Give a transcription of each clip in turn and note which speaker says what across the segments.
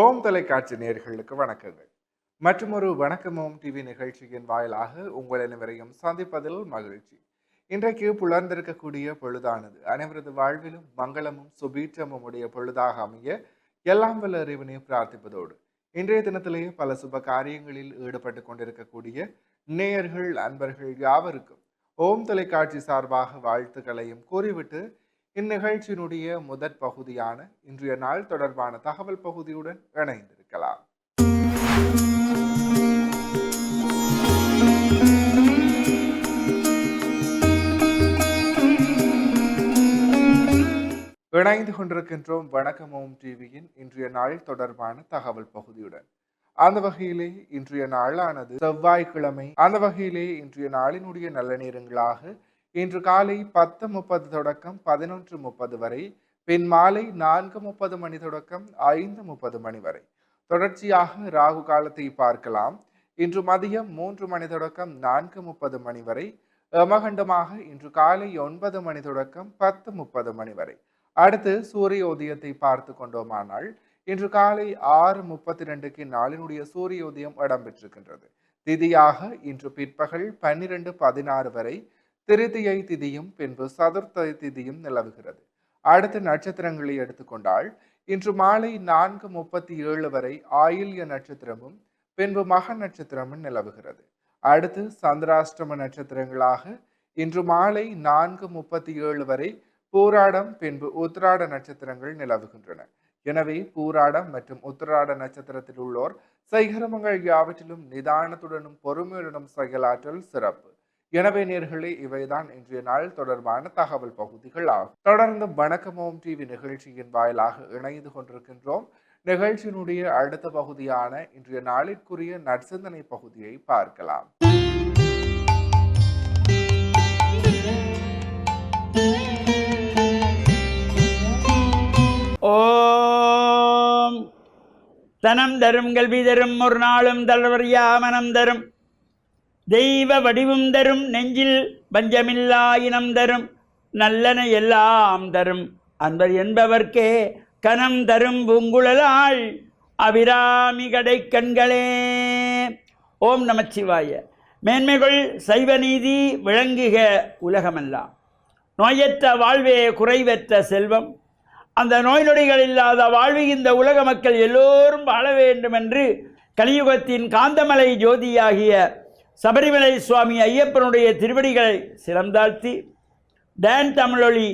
Speaker 1: ஓம் தொலைக்காட்சி நேயர்களுக்கு வணக்கங்கள். மற்றுமொரு வணக்கம் ஓம் டிவி நிகழ்ச்சியின் வாயிலாக உங்கள் அனைவரையும் சந்திப்பதில் மகிழ்ச்சி. இன்றைக்கு புலர்ந்திருக்கக்கூடிய பொழுதானது அனைவரது வாழ்விலும் மங்களமும் சுபீட்சமும் உடைய பொழுதாக அமைய எல்லாம் வல்ல இறைவனை பிரார்த்திப்பதோடு இன்றைய தினத்திலே பல சுப காரியங்களில் ஈடுபட்டு கொண்டிருக்கக்கூடிய நேயர்கள் அன்பர்கள் யாவருக்கும் ஓம் தொலைக்காட்சி சார்பாக வாழ்த்துக்களையும் கூறிவிட்டு இந்நிகழ்ச்சியினுடைய முதற் பகுதியான இன்றைய நாள் தொடர்பான தகவல் பகுதியுடன் இணைந்திருக்கலாம். இணைந்து கொண்டிருக்கின்றோம் வணக்கம் ஓம் டிவியின் இன்றைய நாள் தொடர்பான தகவல் பகுதியுடன். அந்த வகையிலே இன்றைய நாளானது செவ்வாய்க்கிழமை. அந்த வகையிலே இன்றைய நாளினுடைய நல்ல நேரங்களாக இன்று காலை 10:30 தொடக்கம் 11:30 வரை, பின் மாலை 4:30 மணி தொடக்கம் 5:30 மணி வரை. தொடர்ச்சியாக ராகு காலத்தை பார்க்கலாம். இன்று மதியம் 3 மணி தொடக்கம் 4:30 மணி வரை, யமகண்டமாக இன்று காலை 9 மணி தொடக்கம் 10:30 மணி வரை. அடுத்து சூரிய உதயத்தை பார்த்து கொண்டோமானால் இன்று காலை 6:32க்கு நாளினுடைய சூரிய உதயம் இடம்பெற்றிருக்கின்றது. திதியாக இன்று பிற்பகல் 12:16 வரை திருதியை திதியும் பின்பு சதுர்த்த திதியும் நிலவுகிறது. அடுத்த நட்சத்திரங்களை எடுத்துக்கொண்டால் இன்று மாலை 4:37 வரை ஆயில்ய நட்சத்திரமும் பின்பு மக நட்சத்திரமும் நிலவுகிறது. அடுத்து சந்திராஷ்டம நட்சத்திரங்களாக இன்று மாலை 4:37 வரை பூராடம் பின்பு உத்திராட நட்சத்திரங்கள் நிலவுகின்றன. எனவே பூராடம் மற்றும் உத்திராட நட்சத்திரத்தில் உள்ளோர் செய்கரமங்கள் யாவற்றிலும் நிதானத்துடனும் பொறுமையுடனும் செயலாற்றல் சிறப்பு. எனவே நேர்களே, இவைதான் இன்றைய நாள் தொடர்பான தகவல் பகுதிகள் ஆகும். தொடர்ந்து வணக்கம் ஓம் டிவி நிகழ்ச்சியின் வாயிலாக இணைந்து கொண்டிருக்கின்றோம். நிகழ்ச்சியினுடைய அடுத்த பகுதியான இன்றைய நாளிற்குரிய நற்சிந்தனை பகுதியை பார்க்கலாம்.
Speaker 2: ஓம் தனம் தரும் கல்வி தரும் ஒரு நாளும் தளர்வறியா மனம் தரும் தெய்வ வடிவும் தரும் நெஞ்சில் பஞ்சமில்லா இனம் தரும் நல்லன எல்லாம் தரும் அன்பர் என்பவர்க்கே கனம் தரும் பூங்குழலாள் அபிராமி கடை கண்களே. ஓம் நமச்சிவாய. மேன்மைகள் சைவ நீதி விளங்குக உலகமெல்லாம். நோயற்ற வாழ்வே குறைவற்ற செல்வம். அந்த நோய் நொடிகள் இல்லாத வாழ்வு இந்த உலக மக்கள் எல்லோரும் வாழ வேண்டும் என்று கலியுகத்தின் காந்தமலை ஜோதியாகிய சபரிமலை சுவாமி ஐயப்பனுடைய திருவடிகளை சிறந்தாழ்த்தி டான் தமிழொலி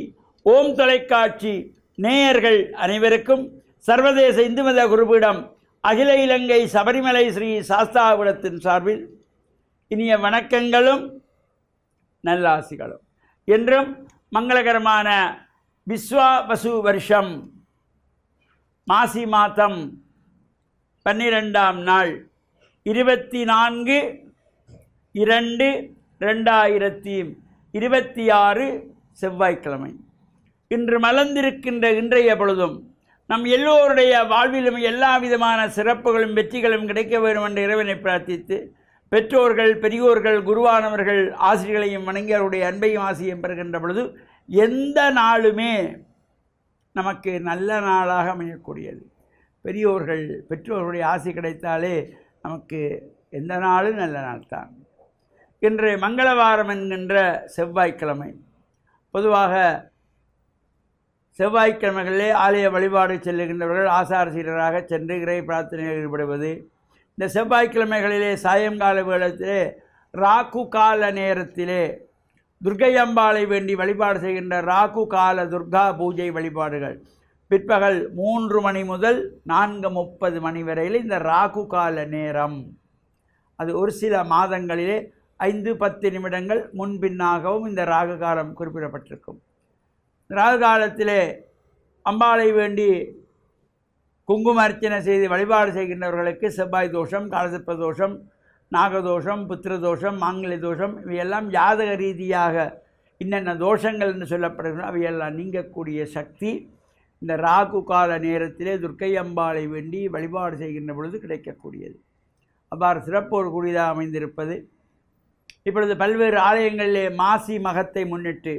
Speaker 2: ஓம் தொலைக்காட்சி நேயர்கள் அனைவருக்கும் சர்வதேச இந்து மத குருபீடம் அகில இலங்கை சபரிமலை ஸ்ரீ சாஸ்தாபுரத்தின் சார்பில் இனிய வணக்கங்களும் நல்லாசிகளும். என்றும் மங்களகரமான விஸ்வாவசு வருஷம் மாசி மாதம் 12ஆம் நாள் 24/2/2026 செவ்வாய்க்கிழமை. இன்று மலர்ந்திருக்கின்ற இன்றைய பொழுதும் நம் எல்லோருடைய வாழ்விலும் எல்லா விதமான சிறப்புகளும் வெற்றிகளும் கிடைக்க வேண்டும் என்ற இறைவனை பிரார்த்தித்து பெற்றோர்கள் பெரியோர்கள் குருவானவர்கள் ஆசிரியர்களையும் வணங்கி அவருடைய அன்பையும் ஆசையும் பெறுகின்ற பொழுது எந்த நாளுமே நமக்கு நல்ல நாளாக அமையக்கூடியது. பெற்றோர்களுடைய ஆசை கிடைத்தாலே நமக்கு எந்த நாளும் நல்ல நாள் தான். இன்று மங்களவாரம் என்கின்ற செவ்வாய்க்கிழமை. பொதுவாக செவ்வாய்க்கிழமைகளிலே ஆலய வழிபாடு செல்லுகின்றவர்கள் ஆசார சீடராக சென்று இறை பிரார்த்தனையில் ஈடுபடுவது. இந்த செவ்வாய்க்கிழமைகளிலே சாயங்கால வேளத்திலே ராகு கால நேரத்திலே துர்க்கை அம்பாளை வேண்டி வழிபாடு செய்கின்ற ராகு கால துர்கா பூஜை வழிபாடுகள் பிற்பகல் 3 மணி முதல் 4:30 மணி வரையில் இந்த ராகு கால நேரம். அது ஒரு சில மாதங்களிலே 5-10 நிமிடங்கள் முன்பின்னாகவும் இந்த ராகு காலம் குறிப்பிடப்பட்டிருக்கும். ராகு காலத்திலே அம்பாளை வேண்டி குங்கும அர்ச்சனை செய்து வழிபாடு செய்கின்றவர்களுக்கு செவ்வாய் தோஷம், காலசர்ப்ப தோஷம், நாகதோஷம், புத்திர தோஷம், மாங்கல்ய தோஷம் இவையெல்லாம் ஜாதக ரீதியாக என்னென்ன தோஷங்கள் என்று சொல்லப்படுகின்றன அவையெல்லாம் நீங்கக்கூடிய சக்தி இந்த ராகு கால நேரத்திலே துர்க்கை அம்பாளை வேண்டி வழிபாடு செய்கின்ற பொழுது கிடைக்கக்கூடியது. அவ்வாறு சிறப்போடு கூடியதாக அமைந்திருப்பது. இப்பொழுது பல்வேறு ஆலயங்களிலே மாசி மகத்தை முன்னிட்டு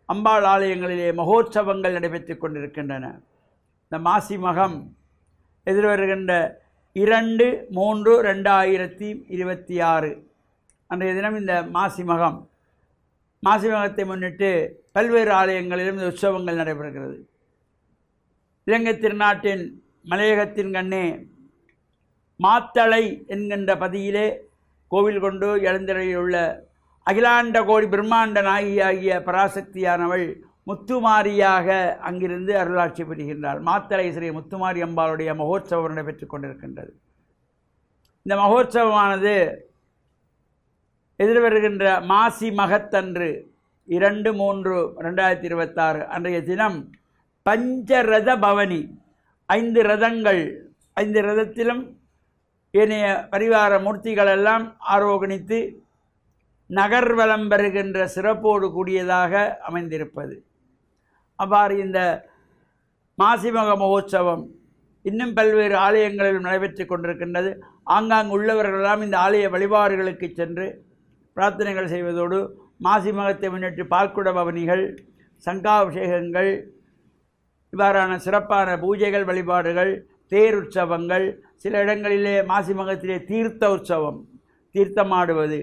Speaker 2: அம்பாள் ஆலயங்களிலே மகோற்சவங்கள் நடைபெற்று கொண்டிருக்கின்றன. இந்த மாசி மகம் எதிர்வருகின்ற 2/3/2026 அன்றைய தினம் இந்த மாசிமகத்தை முன்னிட்டு பல்வேறு ஆலயங்களிலும் இந்த உற்சவங்கள் நடைபெறுகிறது. இலங்கை திருநாட்டின் மலையகத்தின் கண்ணே மாத்தளை என்கின்ற பதியிலே கோவில் கொண்டு எழுந்தருளியுள்ள அகிலாண்ட கோடி பிரம்மாண்ட நாயகியாகிய பராசக்தியானவள் முத்துமாரியாக அங்கிருந்து அருளாட்சி புரிகின்றாள். மாத்தளை ஸ்ரீ முத்துமாரி அம்பாளுடைய மகோற்சவம் நடைபெற்றுக் கொண்டிருக்கின்றது. இந்த மகோற்சவமானது எதிர்வருகின்ற மாசி மகத்தன்று 2/3/2026 அன்றைய தினம் பஞ்சரத பவனி 5 ரதங்கள், 5 ரதத்திலும் ஏனைய பரிவார மூர்த்திகளெல்லாம் ஆரோகணித்து நகர்வலம் பெறுகின்ற சிறப்போடு கூடியதாக அமைந்திருப்பது. அவ்வாறு இந்த மாசிமக மகோற்சவம் இன்னும் பல்வேறு ஆலயங்களிலும் நடைபெற்று கொண்டிருக்கின்றது. ஆங்காங்கு உள்ளவர்களெல்லாம் இந்த ஆலய வழிபாடுகளுக்கு சென்று பிரார்த்தனைகள் செய்வதோடு மாசிமகத்தை முன்னிட்டு பால்குட பவனிகள், சங்காபிஷேகங்கள், இவ்வாறான சிறப்பான பூஜைகள், வழிபாடுகள், தேர் உற்சவங்கள், சில இடங்களிலே மாசிமகத்திலே தீர்த்த உற்சவம், தீர்த்தமாடுவது,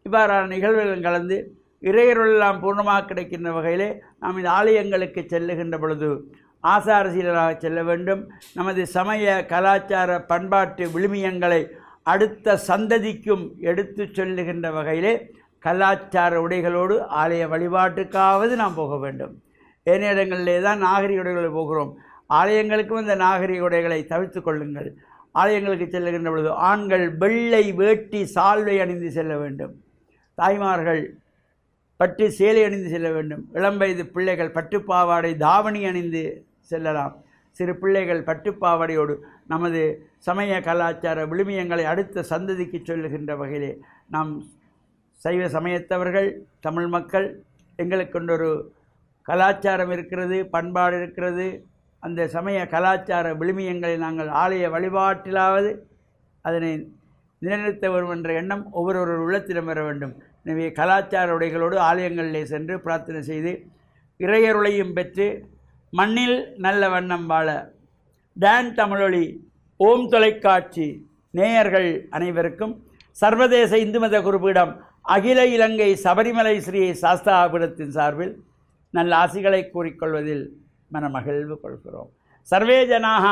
Speaker 2: இவ்வாறான நிகழ்வுகள் கலந்து இறையருளெல்லாம் பூர்ணமாக கிடைக்கின்ற வகையிலே நாம் இந்த ஆலயங்களுக்கு செல்லுகின்ற பொழுது ஆசாரசீலராக செல்ல வேண்டும். நமது சமய கலாச்சார பண்பாட்டு விழுமியங்களை அடுத்த சந்ததிக்கும் எடுத்து சொல்லுகின்ற வகையிலே கலாச்சார உடைகளோடு ஆலய வழிபாட்டுக்காவது நாம் போக வேண்டும். ஏனைய இடங்களிலே தான் நாகரிக உடைகளில் போகிறோம். ஆலயங்களுக்கும் இந்த நாகரிக உடைகளை தவிர்த்து கொள்ளுங்கள். ஆலயங்களுக்கு செல்லுகின்ற பொழுது ஆண்கள் வெள்ளை வேட்டி சால்வை அணிந்து செல்ல வேண்டும். தாய்மார்கள் பட்டு சேலை அணிந்து செல்ல வேண்டும். இளம் வயது பிள்ளைகள் பட்டுப்பாவாடை தாவணி அணிந்து செல்லலாம். சிறு பிள்ளைகள் பட்டுப்பாவாடையோடு நமது சமய கலாச்சார விழுமியங்களை அடுத்த சந்ததிக்கு சொல்லுகின்ற வகையிலே நாம் சைவ சமயத்தவர்கள், தமிழ் மக்கள், எங்களுக்கு கொண்டொரு கலாச்சாரம் இருக்கிறது, பண்பாடு இருக்கிறது. அந்த சமய கலாச்சார விழுமியங்களை நாங்கள் ஆலய வழிபாட்டிலாவது அதனை நிலைநிறுத்த வேண்டும் என்ற எண்ணம் ஒவ்வொரு உள்ளத்திலும் வர வேண்டும். எனவே கலாச்சார உடைகளோடு ஆலயங்களிலே சென்று பிரார்த்தனை செய்து இறையருளையும் பெற்று மண்ணில் நல்ல வண்ணம் வாழ டான் தமிழொலி ஓம் தொலைக்காட்சி நேயர்கள் அனைவருக்கும் சர்வதேச இந்து மத குருபீடம் அகில இலங்கை சபரிமலை ஸ்ரீ சாஸ்தாபீடத்தின் சார்பில் நல்ல ஆசிகளை கூறிக்கொள்வதில் மனமகிழ்வு கொள்கிறோம். சர்வே ஜனாக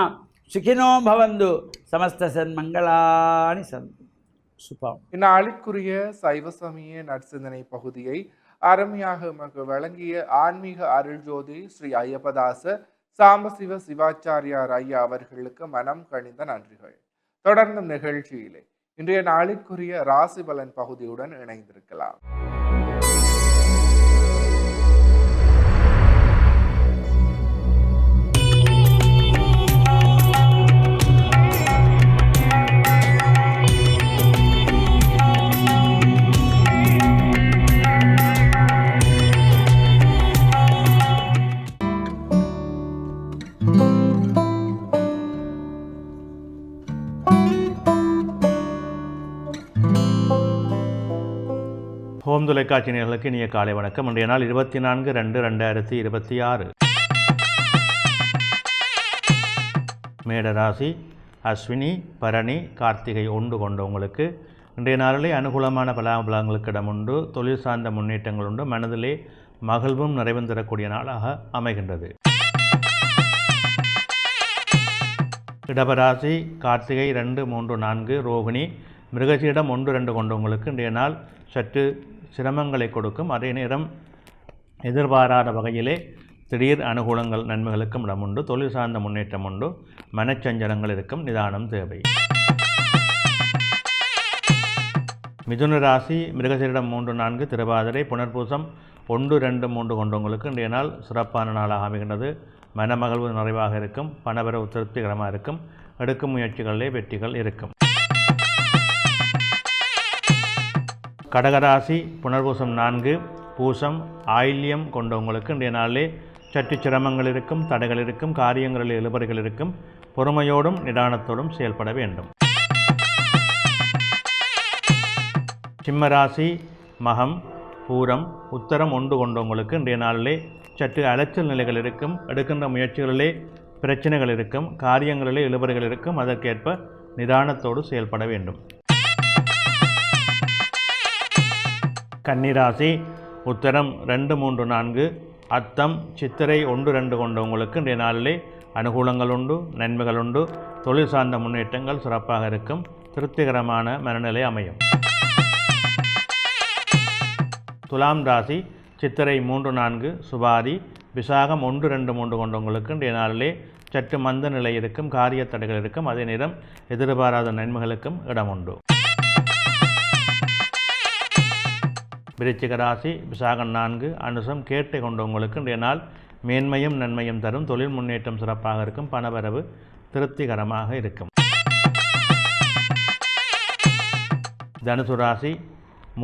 Speaker 2: சுகினோ பவந்து சமஸ்த சன்மங்களானி சந்து. சுபம்.
Speaker 1: இந்நாளுக்குரிய சைவ சமய நற்சிந்தனை பகுதியை அருமையாக நமக்கு வழங்கிய ஆன்மீக அருள்ஜோதி ஸ்ரீ ஐயப்பதாச சாம்பசிவ சிவாச்சாரியார் ஐயா அவர்களுக்கு மனம் கனிந்த நன்றிகள். தொடர்ந்தும் நிகழ்ச்சியிலே இன்றைய நாளுக்குரிய ராசி பலன் பகுதியுடன் இணைந்திருக்கலாம்.
Speaker 3: ஹோம் தொலைக்காட்சி நேயர்களுக்கு இனிய காலை வணக்கம். இன்றைய நாள் 24/2/2026. மேடராசி அஸ்வினி பரணி கார்த்திகை ஒன்று கொண்டவங்களுக்கு இன்றைய நாளிலே அனுகூலமான பலாபலங்களுக்கு இடமுண்டு. தொழில் சார்ந்த முன்னேற்றங்கள் உண்டு. மனதிலே மகிழ்வும் நிறைவும் தரக்கூடிய நாளாக அமைகின்றது. இடபராசி கார்த்திகை 2, 3, 4 ரோகிணி மிருகசீடம் 1, 2 கொண்டவங்களுக்கு இன்றைய நாள் சற்று சிரமங்களை கொடுக்கும். அதே நேரம் எதிர்பாராத வகையிலே திடீர் அனுகூலங்கள் நன்மைகளுக்கும் இடம் உண்டு. தொழில் சார்ந்த முன்னேற்றம் உண்டு. மனச்சஞ்சலங்கள் இருக்கும். நிதானம் தேவை. மிதுன ராசி மிருகசீரிடம் 3, 4 திருவாதிரை புனர்பூசம் 1, 2, 3 கொண்டவங்களுக்கு இன்றைய நாள் சிறப்பான நாளாக அமைகின்றது. மனமகிழ்வு நிறைவாக இருக்கும். பணவரவு திருப்திகரமாக இருக்கும். எடுக்கும் முயற்சிகளிலே வெற்றிகள் இருக்கும். கடகராசி புனர்பூசம் 4 பூசம் ஆயில்யம் கொண்டவங்களுக்கு இன்றைய நாளிலே சற்று சிரமங்கள் இருக்கும். தடைகள் இருக்கும். காரியங்களில் இழுபறிகள் இருக்கும். பொறுமையோடும் நிதானத்தோடும் செயல்பட வேண்டும். சிம்மராசி மகம் பூரம் உத்தரம் 1 கொண்டவங்களுக்கு இன்றைய நாளிலே சற்று அலைச்சல் நிலைகள் இருக்கும். எடுக்கின்ற முயற்சிகளிலே பிரச்சனைகள் இருக்கும், காரியங்களிலே இழுபறிகள் இருக்கும். அதற்கேற்ப நிதானத்தோடு செயல்பட வேண்டும். கன்னிராசி உத்தரம் 2, 3, 4, அத்தம், சித்திரை 1, 2 கொண்டவங்களுக்கு இன்றைய நாளிலே அனுகூலங்கள் உண்டு, நன்மைகள் உண்டு. தொழில் சார்ந்த முன்னேற்றங்கள் சிறப்பாக இருக்கும். திருப்திகரமான மனநிலை அமையும். துலாம் ராசி சித்திரை 3, 4, சுபாதி, விசாகம் 1, 2, 3 கொண்டவங்களுக்கு இன்றைய நாளிலே சற்று மந்த நிலை இருக்கும், காரிய தடைகள் இருக்கும். அதே நேரம் எதிர்பாராத நன்மைகளுக்கும் இடம் உண்டு. விருச்சிக ராசி விசாகம் 4, அனுசம், கேட்டை கொண்டவங்களுக்கு இன்றைய நாள் மேன்மையும் நன்மையும் தரும். தொழில் முன்னேற்றம் சிறப்பாக இருக்கும். பணவரவு திருப்திகரமாக இருக்கும். தனுசு ராசி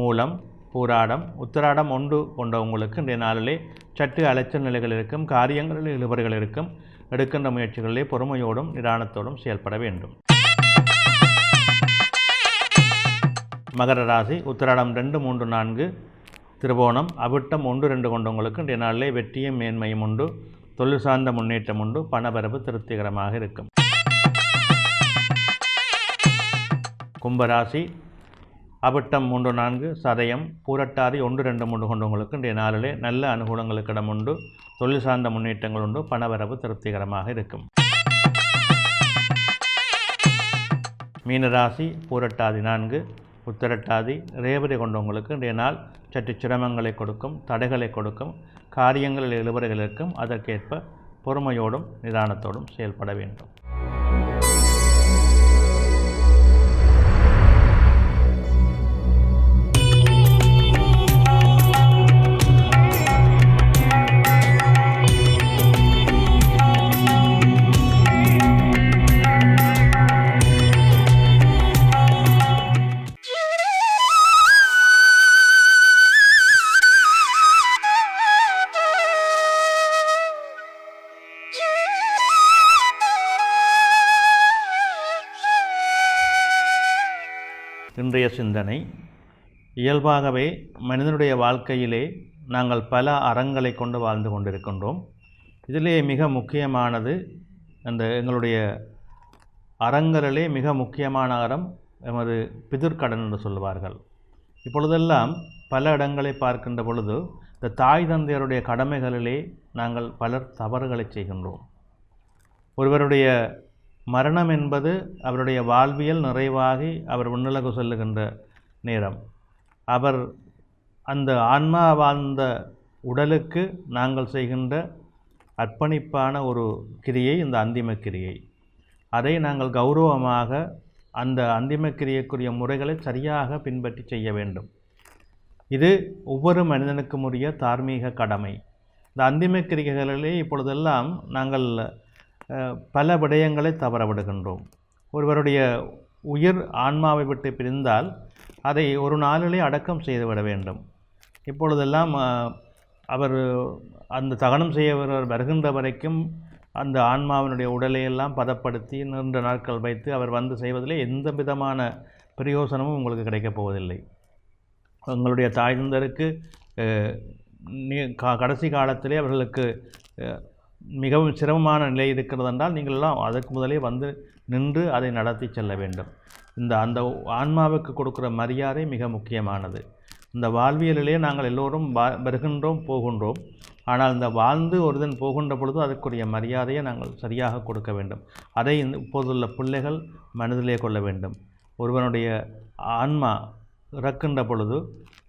Speaker 3: மூலம், பூராடம், உத்திராடம் 1 கொண்டவங்களுக்கு இன்றைய நாளிலே சற்று அலைச்சல் நிலைகள் இருக்கும், காரியங்களில் இழுபறிகள் இருக்கும். எடுக்கின்ற முயற்சிகளிலே பொறுமையோடும் நிதானத்தோடும் செயல்பட வேண்டும். மகர ராசி உத்திராடம் 2, 3, 4, திருவோணம், அவிட்டம் 1, 2 கொண்டவங்களுக்கு இன்றைய நாளிலே வெற்றியும் மேன்மையும் உண்டு. தொழில் சார்ந்த முன்னேற்றம் உண்டு. பணவரவு திருப்திகரமாக இருக்கும். கும்பராசி அவிட்டம் 3, 4, சதயம், பூரட்டாதி 1, 2, 3 கொண்டவங்களுக்கு இன்றைய நாளிலே நல்ல அனுகூலங்களுக்கு இடம் உண்டு. தொழில் சார்ந்த முன்னேற்றங்கள் உண்டு. பணவரவு திருப்திகரமாக இருக்கும். மீனராசி பூரட்டாதி 4, உத்திரட்டாதி, ரேவதி கொண்டவங்களுக்கு இன்றைய நாள் சற்று சிரமங்களை கொடுக்கும், தடைகளை கொடுக்கும். காரியங்களில் இழுபறிகள் இருக்கும். அதற்கேற்ப பொறுமையோடும் நிதானத்தோடும் செயல்பட வேண்டும். இன்றைய சிந்தனை: இயல்பாகவே மனிதனுடைய வாழ்க்கையிலே நாங்கள் பல அறங்களை கொண்டு வாழ்ந்து கொண்டிருக்கின்றோம். இதிலே மிக முக்கியமானது எங்களுடைய அறங்களிலே மிக முக்கியமான அறம் எமது பிதிர்க்கடன் என்று சொல்வார்கள். இப்பொழுதெல்லாம் பல இடங்களை பார்க்கின்ற பொழுது இந்த தாய் தந்தையருடைய கடமைகளிலே நாங்கள் பலர் தவறுகளை செய்கின்றோம். ஒருவருடைய மரணம் என்பது அவருடைய வாழ்வியல் நிறைவாகி அவர் விண்ணுலகு செல்லுகின்ற நேரம். அவர் அந்த ஆன்மா வாழ்ந்த உடலுக்கு நாங்கள் செய்கின்ற அர்ப்பணிப்பான ஒரு கிரியை இந்த அந்திம கிரியை. அதை நாங்கள் கௌரவமாக அந்த அந்திம கிரியைக்குரிய முறைகளை சரியாக பின்பற்றி செய்ய வேண்டும். இது ஒவ்வொரு மனிதனுக்கும் உரிய தார்மீக கடமை. இந்த அந்திம கிரிகைகளிலே இப்பொழுதெல்லாம் நாங்கள் பல விடயங்களை தவறவிடுகின்றோம். ஒருவருடைய உயிர் ஆன்மாவை விட்டு பிரிந்தால் அதை ஒரு நாளிலே அடக்கம் செய்துவிட வேண்டும். இப்பொழுதெல்லாம் அவர் அந்த தகனம் செய்ய வருகின்ற வரைக்கும் அந்த ஆன்மாவினுடைய உடலையெல்லாம் பதப்படுத்தி நீண்ட நாட்கள் வைத்து அவர் வந்து செய்வதிலே எந்த விதமான பிரயோசனமும் உங்களுக்கு கிடைக்கப் போவதில்லை. உங்களுடைய தாய் தந்தருக்கு கடைசி காலத்திலே அவர்களுக்கு மிகவும் சிரமமான நிலை இருக்கிறது என்றால் நீங்களெல்லாம் அதற்கு முதலே வந்து நின்று அதை நடத்தி செல்ல வேண்டும். அந்த ஆன்மாவுக்கு கொடுக்குற மரியாதை மிக முக்கியமானது. இந்த வாழ்வியலிலே நாங்கள் எல்லோரும் வருகின்றோம் போகின்றோம். ஆனால் இந்த வாழ்ந்து ஒருதன் போகின்ற பொழுது அதற்குரிய மரியாதையை நாங்கள் சரியாக கொடுக்க வேண்டும். அதை இப்போதுள்ள பிள்ளைகள் மனதிலே கொள்ள வேண்டும். ஒருவனுடைய ஆன்மா இறக்கின்ற பொழுது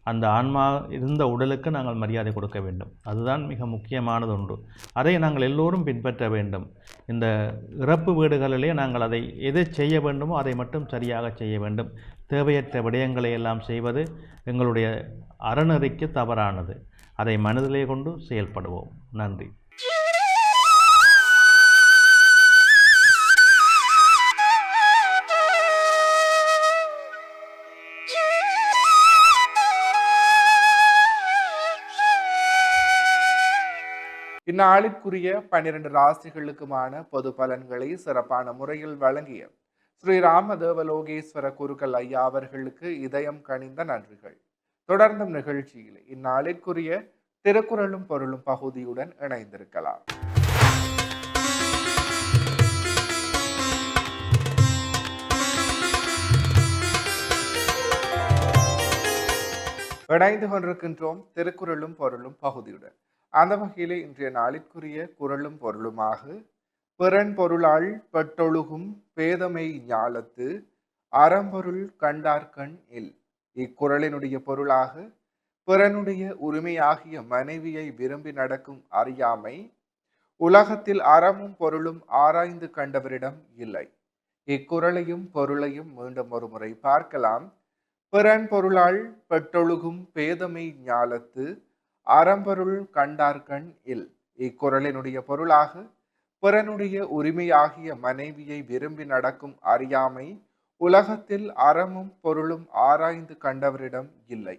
Speaker 3: அந்த ஆன்மா இருந்த உடலுக்கு நாங்கள் மரியாதை கொடுக்க வேண்டும். அதுதான் மிக முக்கியமானது ஒன்று. அதை நாங்கள் எல்லோரும் பின்பற்ற வேண்டும். இந்த இறப்பு வீடுகளிலே நாங்கள் அதை எதை செய்ய வேண்டுமோ அதை மட்டும் சரியாக செய்ய வேண்டும். தேவையற்ற விடயங்களை எல்லாம் செய்வது எங்களுடைய அறநெறிக்கு தவறானது. அதை மனதிலே கொண்டு செயல்படுவோம். நன்றி.
Speaker 1: இந்நாளிற்குரிய 12 ராசிகளுக்குமான பொது பலன்களை சிறப்பான முறையில் வழங்கிய ஸ்ரீ ராமதேவலோகேஸ்வர குருக்கள் ஐயா அவர்களுக்கு இதயம் கனிந்த நன்றிகள். தொடர்ந்தும் நிகழ்ச்சியில் இந்நாளிற்குரிய திருக்குறளும் பொருளும் பகுதியுடன் இணைந்திருக்கலாம். இணைந்து கொண்டிருக்கின்றோம் திருக்குறளும் பொருளும் பகுதியுடன். அந்த வகையிலே இன்றைய நாளிற்குரிய குறளும் பொருளுமாக பிறன் பொருளால் பெட்டொழுகும் பேதமை ஞாலத்து அறம்பொருள் கண்டார்கண் இல். இக்குறளினுடைய பொருளாக பிறனுடைய உரிமையாகிய மனைவியை விரும்பி நடக்கும் அறியாமை உலகத்தில் அறமும் பொருளும் ஆராய்ந்து கண்டவரிடம் இல்லை. இக்குறளையும் பொருளையும் மீண்டும் ஒரு முறை பார்க்கலாம். பிறன் பொருளால் பெட்டொழுகும் பேதமை ஞாலத்து அறம்பொருள் கண்டார்கண் இல். இக்குறளினுடைய பொருளாக பிறனுடைய உரிமையாகிய மனைவியை விரும்பி நடக்கும் அறியாமை உலகத்தில் அறமும் பொருளும் ஆராய்ந்து கண்டவரிடம் இல்லை.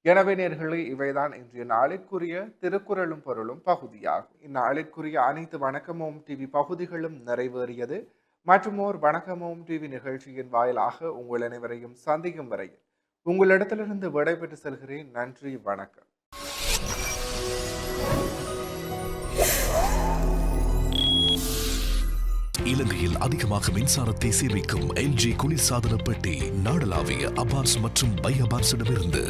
Speaker 1: எனவே நேர்களே, இவைதான் இன்றைய நாளிற்குரிய திருக்குறளும் பொருளும் பகுதியாகும். இந்நாளிற்குரிய அனைத்து வணக்கமோம் டிவி பகுதிகளும் நிறைவேறியது. மற்றும் ஓர் வணக்கமோம் டிவி நிகழ்ச்சியின் வாயிலாக உங்கள் அனைவரையும் சந்திக்கும் வரையில் உங்களிடத்திலிருந்து விடைபெற்று செல்கிறேன். நன்றி, வணக்கம்.
Speaker 4: இலங்கையில் அதிகமாக மின்சாரத்தை சேமிக்கும் LG குளிர்சாதன பெட்டி நாடளாவிய அபார்ஸ் மற்றும் பை அபார்ஸிடமிருந்து